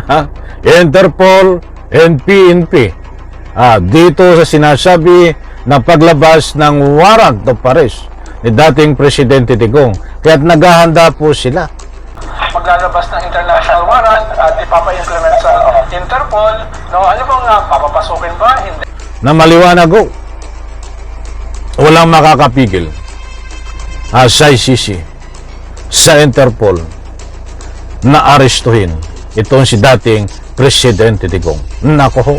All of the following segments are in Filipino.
ha? Interpol and PNP. Dito sa sinasabi na paglabas ng warrant of arrest ni dating Presidente Digong. Kaya't naghahanda po sila. Maglalabas ng international warrant at ipapa-implement sa Interpol. No, ano bang papapasukin ba? Hindi. Na maliwanag ho, walang makakapigil sa ICC, sa Interpol, na arestuhin itong si dating Presidente Digong. Nako ho.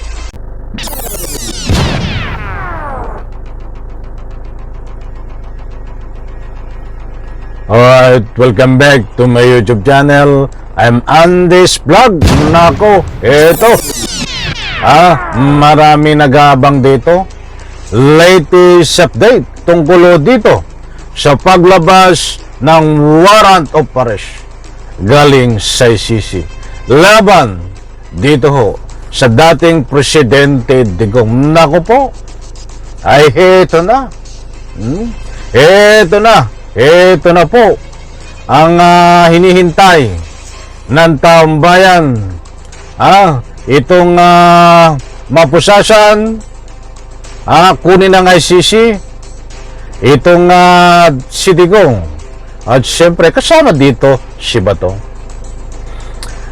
Alright, welcome back to my YouTube channel. I'm Andy's Vlog. Nako, eto. Marami nag-aabang dito. Latest update tungkol dito sa paglabas ng warrant of arrest galing sa ICC. Laban dito ho sa dating Presidente Digong. Nako po, ay eto na. Ito na po ang hinihintay ng taong bayan. Itong mapusasan, kunin ng ICC, itong si Digong. At siyempre, kasama dito si Bato.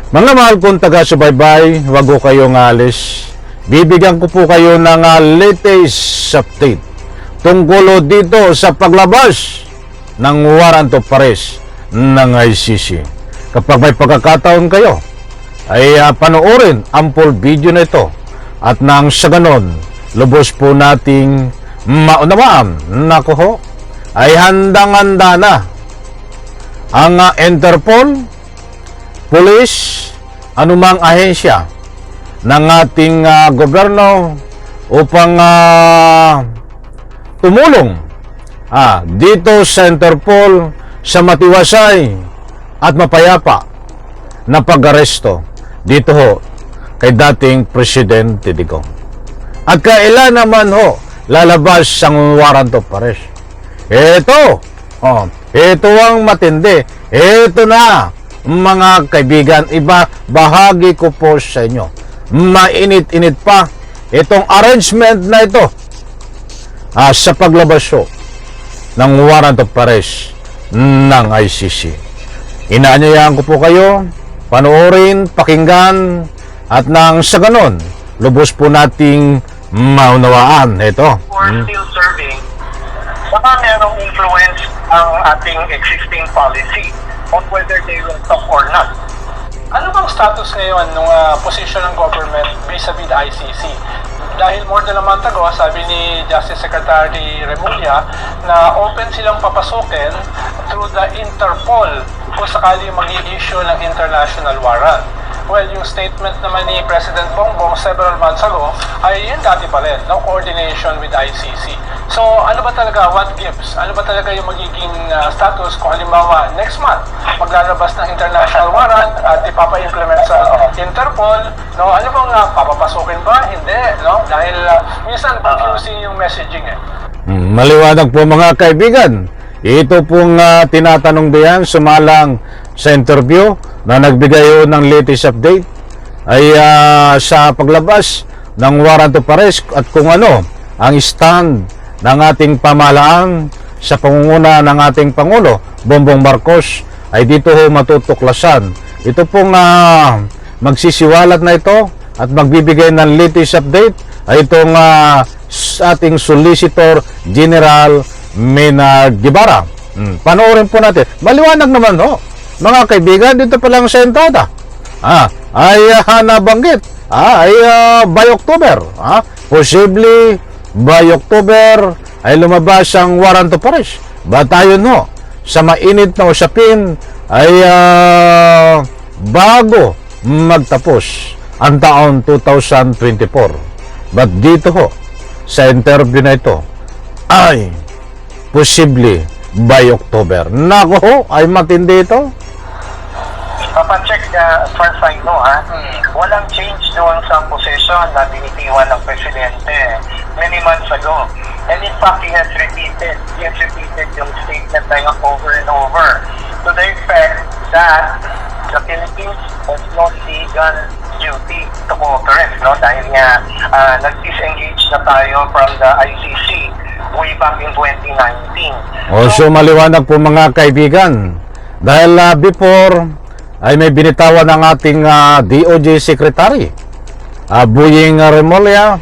Mga mahal kong taga-subaybay, wag ko kayong alis. Bibigyan ko po kayo ng latest update tungkol dito sa paglabas ng warrant of arrest ng ICC. Kapag may pagkakataon kayo, ay panoorin ang full video na ito at nang sa ganon, lubos po nating maunawaan. Nako ho, ay handang-handa na ang Interpol, Police, anumang ahensya ng ating gobyerno upang tumulong dito sa Interpol sa matiwasay at mapayapa na pag-aresto dito ho kay dating Presidente Digong. At kailan naman ho lalabas ang warrant of arrest? Ito ang matindi. Ito na, mga kaibigan, bahagi ko po sa inyo. Mainit-init pa itong arrangement na ito sa paglabas ho ng warrant of arrest ng ICC. Inaanyayahan ko po kayo, panoorin, pakinggan, at nang sa ganon, lubos po nating maunawaan. Ito. We're still serving. Baka merong influence ang ating existing policy on whether they will talk or not. Ano bang status ngayon ng position ng government vis-a-vis the ICC? Dahil more than a month ago, sabi ni Justice Secretary Remulla na open silang papasukin through the Interpol kung sakali mag-i-issue ng international warrant. Well, yung statement naman ni President Bongbong several months ago ay yun dati pa rin, no? Coordination with ICC. So, ano ba talaga, what gives? Ano ba talaga yung magiging status kung halimbawa next month maglalabas ng international warrant at ipapa-implement sa Interpol, no? Ano bang papapasukin ba? Hindi, no? Dahil minsan confusing yung messaging Maliwanag po mga kaibigan. Ito pong tinatanong diyan sumalang sa interview na nagbigay ng latest update ay sa paglabas ng warrant of arrest at kung ano ang stand ng ating pamahalaan sa pangunguna ng ating Pangulo Bongbong Marcos ay dito ho matutuklasan. Ito pong magsisiwalat na ito at magbibigay ng latest update ay itong ating Solicitor General Maynard Guevara. Panoorin po natin. Maliwanag naman ho. Mga kaibigan, dito pa lang sa entrada. Ay nabanggit. By October. Posible by October ay lumabas ang warrant of arrest. Batayon ho. Sa mainit na usapin ay bago magtapos ang taon 2024. But dito ho, sa interview na ito, ay posible by October. Nako ho, ay matindi ito. Papacheck as far as I know, walang change doon sa position na binitiwan ng Presidente many months ago. And in fact, he has repeated yung statement na yun over and over to the effect that the Philippines has no legal no? Dahil nga nag-disengage na tayo from the ICC way back in 2019. So maliwanag po mga kaibigan. Dahil before ay may binitawan ng ating DOJ Secretary, Boying Remulla,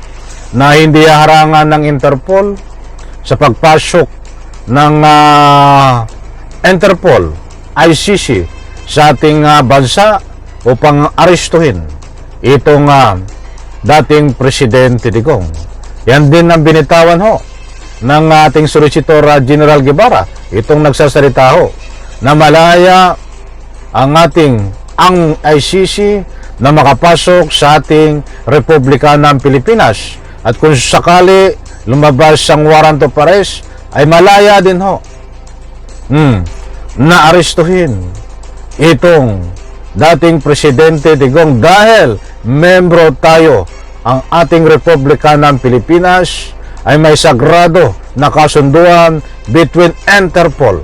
na hindi harangan ng Interpol sa pagpasok ng Interpol, ICC sa ating bansa upang arestuhin itong dating Presidente Digong. Yan din ang binitawan ho ng ating Solicitor General Guevara, itong nagsasalita ho na malaya ang ICC na makapasok sa ating Republika ng Pilipinas, at kung sakali lumabas ang warrant of arrest ay malaya din ho na arestuhin itong dating Presidente Digong dahil membro tayo. Ang ating Republika ng Pilipinas ay may sagrado na kasunduan between Interpol,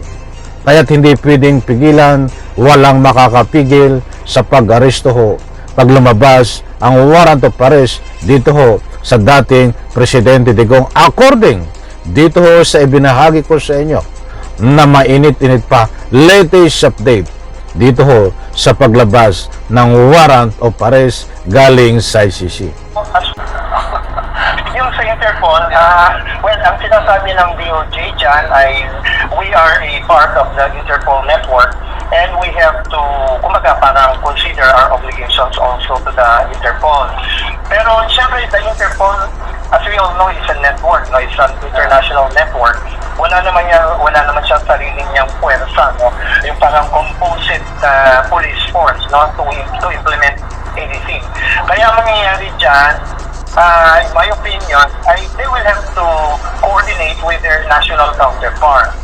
kaya't hindi pwedeng pigilan, walang makakapigil sa pag-aresto ho pag lumabas ang warrant of arrest dito ho sa dating Presidente Digong, according dito ho sa ibinahagi ko sa inyo na mainit-init pa latest update dito ho sa paglabas ng warrant of arrest galing sa ICC. Yung sa Interpol, well, ang sinasabi ng DOJ dyan ay we are a part of the Interpol network and we have to, kumaga, parang consider our obligations also to the Interpol. Pero syempre, the Interpol, as we all know, is a network, no? It's an international network. Wala naman siyang sarili niyang puwersa, no? Yung parang composite police force, no? To implement anything. Kaya mangyayari dyan, in my opinion, they will have to coordinate with their national counterpart.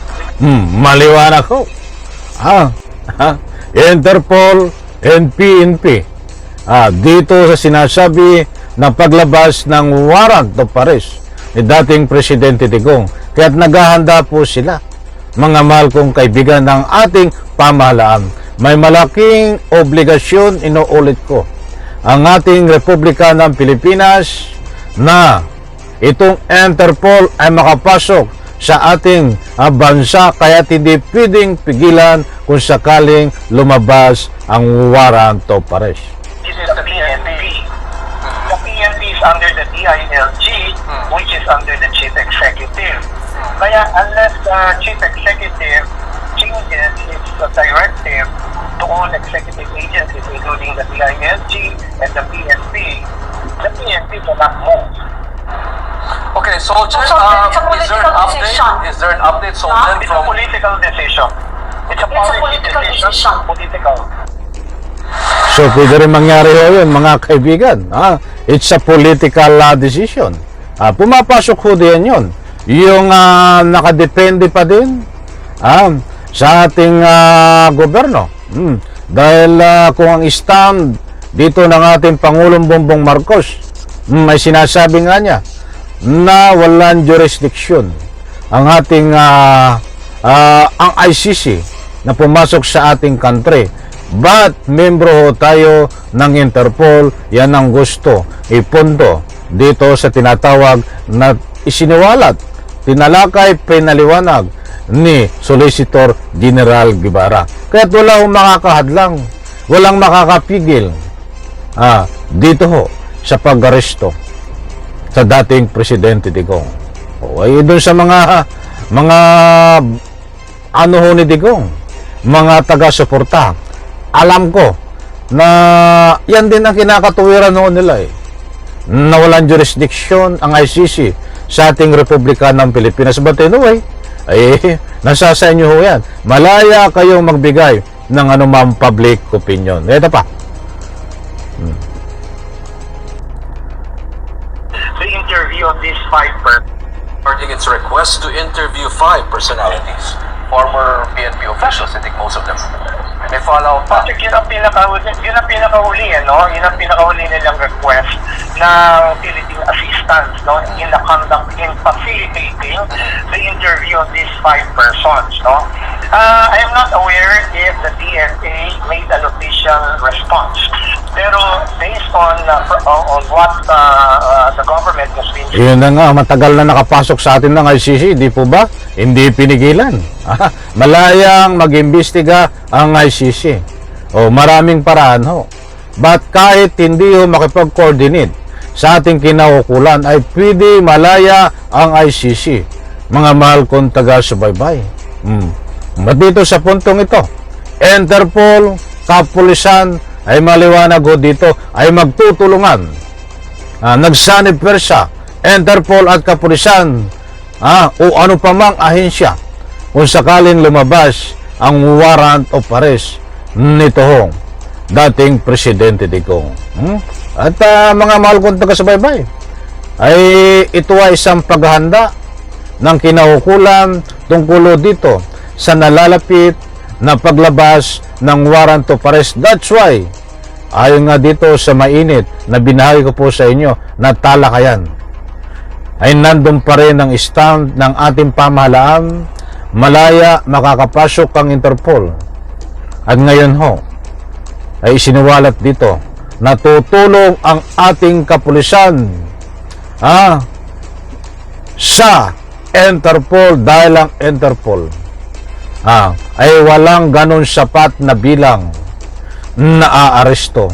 Maliwanag ho. Interpol and PNP. Dito sa sinasabi na paglabas ng warrant of arrest ni dating Presidente Digong. Kaya't naghahanda po sila, mga mahal kong kaibigan ng ating pamahalaan. May malaking obligasyon, inuulit ko, ang ating Republika ng Pilipinas na itong Interpol ay makapasok sa ating bansa, kaya hindi pwedeng pigilan kung sakaling lumabas ang warrant of arrest. This is the PNP. The PNP is under the DILG, which is under the Chief Executive. Kaya unless the Chief Executive changes its directive to all executive agencies, including the DILG and the PNP cannot move. Okay, so Jen, So, it's a is there an political update? decision. Is there an update? So Huh? then It's a from political decision. It's a policy political decision. decision. Political. So, pwede rin mangyari ho yun, mga kaibigan. It's a political decision. Pumapasok ho din yun. Yung nakadepende pa din sa ating gobyerno. Dahil kung ang stand dito ng ating Pangulong Bongbong Marcos, may sinasabi nga niya na walang jurisdiction ang ating ang ICC na pumasok sa ating country. But membro ho tayo ng Interpol, yan ang gusto ipunto dito sa tinatawag na isiniwalat, tinalakay, pinaliwanag ni Solicitor General Guevara. Kaya wala hong makakahadlang, walang makakapigil dito ho sa pag-aresto sa dating Presidente Digong. Ay doon sa mga ano ho ni Digong, mga taga-suporta, alam ko na yan din ang kinakatuwiran ho nila na walang jurisdiction ang ICC sa ating Republika ng Pilipinas. But anyway, nasa sa inyo ho yan. Malaya kayong magbigay ng anumang public opinion. Ito pa. The interview of these 5 persons. regarding its request to interview 5 personalities, former PNP officials, I think most of them. May follow-up pa. Kasi yun ang pinakahuli, no? Yun ang pinakahuli nilang request ng Philippine assistance, no? In facilitating the interview of these 5 persons, no? I am not aware if the DFA made an official response. Pero based on what the government has been Yun na nga, matagal na nakapasok sa atin ng ICC, di po ba? Hindi pinigilan. Malayang mag-imbestiga ang ICC. O maraming paraan ho. But kahit hindi ho makipag-coordinate sa ating kinaukulan, ay pwede malaya ang ICC. Mga mahal kong taga-subaybay. But dito sa puntong ito, Interpol, kapulisan, ay maliwanag ho dito, ay magtutulungan. Nagsanib persya, Interpol at kapulisan, o ano pa mang ahensya, kung sakaling lumabas ang warrant of arrest nito ho, dating Presidente Digong. At mga mahal kong taga-subaybay, ay ito ay isang paghahanda ng kinaukulan tungkol dito sa nalalapit na paglabas ng warrant of arrest. That's why, ayon nga dito sa mainit na binahagi ko po sa inyo na talakayan, ay nandun pa rin ang stand ng ating pamahalaan, malaya makakapasok ang Interpol. At ngayon ho, ay isinuwalat dito na tutulong ang ating kapulisan sa Interpol dahil ang Interpol ay walang ganon sapat na bilang na aaresto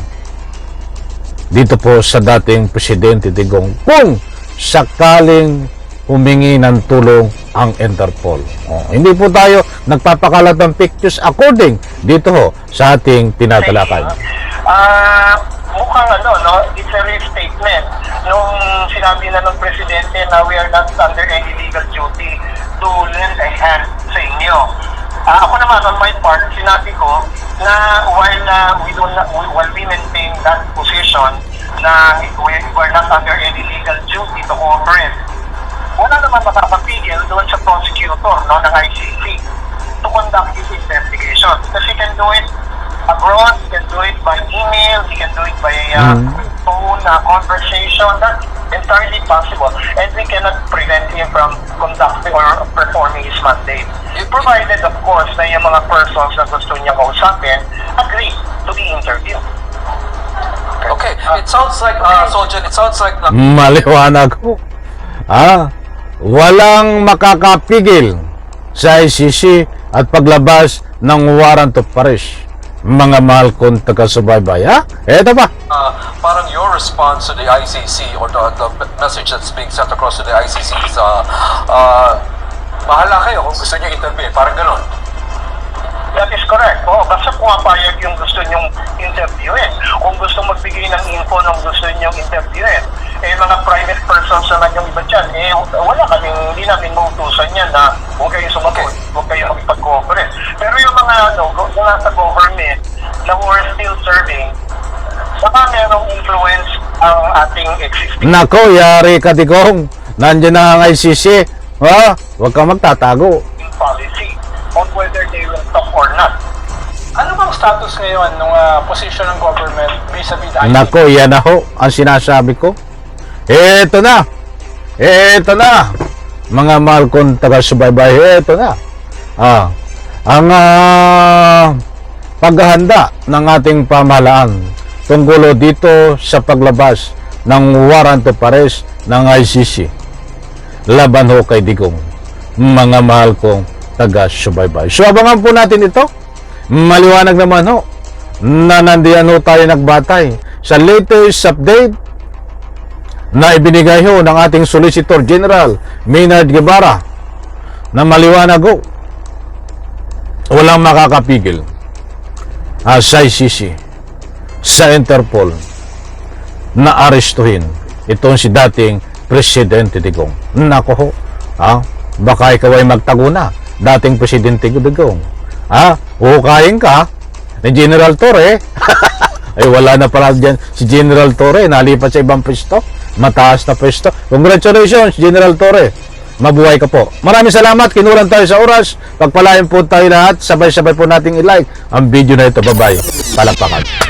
dito po sa dating Presidente Digong kung sakaling humingi ng tulong ang Interpol. Hindi po tayo nagpapakalat ng pictures according dito ho sa ating tinatalakay. Mukhang it's a real statement nung sinabi na ng Presidente na we are not under any legal duty to lend a hand sa inyo. Ako naman, on my part, sinabi ko na while we maintain that position na we're not under any legal duty to cooperate, wala naman makakapigil doon sa prosecutor ng ICC to conduct this investigation. Because he can do it abroad, he can do it by email, he can do it by phone conversation. That's entirely possible. And we cannot prevent him from conducting or performing his mandate. Provided, of course, na yung mga persons na gusto niya kausapin agree to the interview. Okay, it sounds like, Soljan, it sounds like Maliwanag ho. Walang makakapigil sa ICC at paglabas ng warrant of arrest. Mga mahal kong taga-subaybay. Eto pa. parang your response to the ICC or the message that's being sent across to the ICC is bahala kayo kung gusto niyo intervene, parang ganon. That is correct. Basta pumapayag yung gusto nyong interviewin. Kung gusto magbigay ng info ng gusto nyong interviewin. Mga private persons naman yung iba dyan, wala kaming, hindi namin mautusan yan na huwag kayo sumagot, huwag kayo makipag-cooperate. Pero yung mga nasa government na who are still serving, baka merong influence ang ating existing. Nako, yari ka Digong. Nandiyan na ang ICC. Huwag kang magtatago. Policy on whether they will talk or not. Ano bang status ngayon ng position ng government vis-a-vis the ICC? Nako, yan na ho ang sinasabi ko. Eto na. Mga mahal kong taga-subaybay, eto na. Ang paghahanda ng ating pamahalaan tungkol dito sa paglabas ng warrant of arrest ng ICC laban ho kay Digong. Mga mahal kong taga-subaybay. So abangan po natin ito. Maliwanag naman ho na nandiyan ho tayo nagbatay sa latest update na ibinigay ho ng ating Solicitor General Maynard Guevara na maliwanag ho walang makakapigil sa ICC, sa Interpol na arestuhin itong si dating Presidente Digong. Nako ho, baka ikaw ay magtago na, dating Presidente Digong. Huhukayin ka ni General Torre. Ay wala na pala dyan si General Torre, nalipat sa ibang pwesto, mataas na pwesto. Congratulations General Torre. mabuhay ka po. Maraming salamat, kinulang tayo sa oras. Pagpalain po tayo lahat, sabay-sabay po nating i-like ang video na ito. Bye-bye. Palakpakan.